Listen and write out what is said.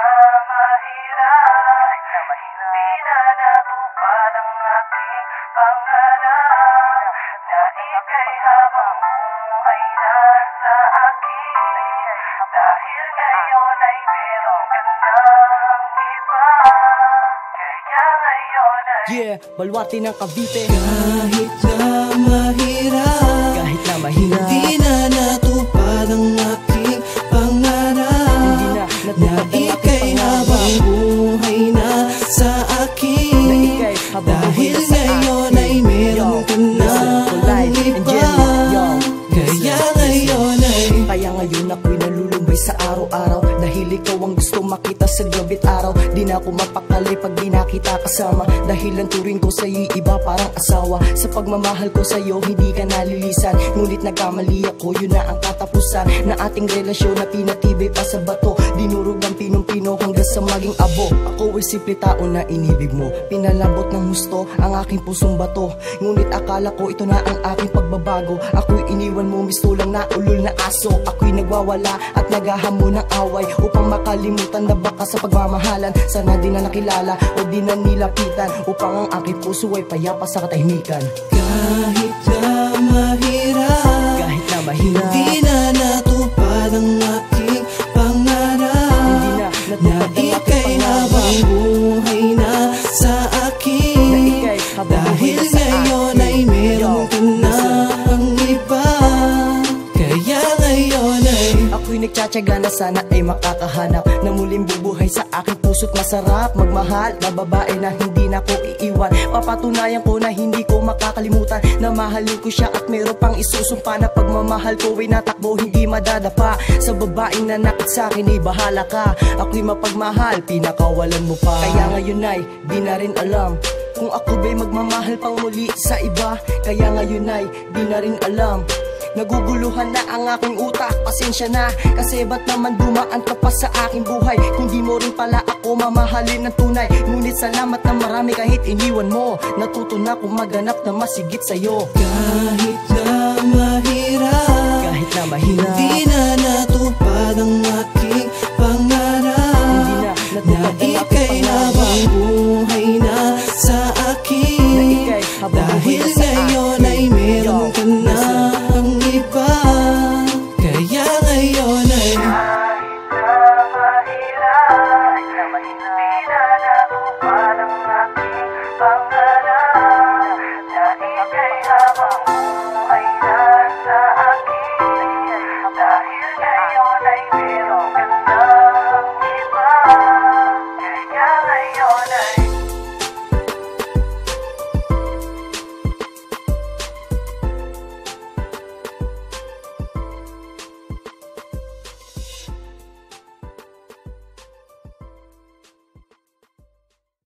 mahirap, hindi na natupad ang aking pangarap na ika'y habang buhay na sa akin. Dahil ngayon ay meron ka ng iba, kaya ngayon ay Baluarte ng Cavite. Kahit na mahirap, Kahit na mahirap, di na natupad ang aking pangarap na ika'y habang buhay na sa akin. Dahil ngayon ay meron ka ng iba, kaya ngayon ay Kaya ngayon ako'y nalulumbay sa araw-araw, dahil ikaw ang gusto makita sa gabi't araw. Di na ako mapakali pag di nakita kasama, dahil ang turing ko sa'yo'y iba parang asawa. Sa pagmamahal ko sa'yo hindi ka nalilisan, ngunit nagkamali ako, yun na ang katapusan na ating relasyon na pinatibay pa sa bato. Dinurog ng pinong-pino hanggang sa maging abo. Ako ay simple tao na inibig mo, pinalabot ng husto ang aking pusong bato. Ngunit akala ko ito na ang aking pagbabago. Ako'y iniwan mo mistulang na ulol na aso. Ako'y nagwawala at naghahamon ng away upang makalimutan na baka sa pagmamahalan. Sana di na nakilala o di na nilapitan, upang ang aking puso ay payapa sa katahimikan. kahit na mahirap, Kahit na mahirap, di na natupad ang aking pangarap na ika'y habang buhay na sa akin. Dahil ngayon ay meron ka ng iba, kaya ngayon ay ako'y nagtsatsaga na sana ay makakahanap na muling bubuhay sa aking puso't masarap magmahal na babae na hindi na ko iiwan. Papatunayan ko na hindi ko makakalimutan na mahalin ko siya at meron pang isusumpa na pagmamahal ko ay natakbo hindi madadapa. Sa babaeng nanakit sa akin ay bahala ka, ako'y mapagmahal pinakawalan mo pa. Kaya ngayon ay di na rin alam kung ako ba'y magmamahal pang muli sa iba. Kaya ngayon ay di na rin alam, naguguluhan na ang aking utak. Pasensya na, kasi ba't naman dumaan ka pa sa aking buhay kung di mo rin pala ako mamahalin ng tunay. Ngunit salamat na marami kahit iniwan mo, natuto na kong maganap na masigit sa'yo. kahit na mahirap, Kahit na mahirap, di na natupad ang aking pangarap na ika'y habang buhay na sa akin. Dahil ngayon ay meron ka ng iba, kaya ngayon ay kahit na mahirap, hindi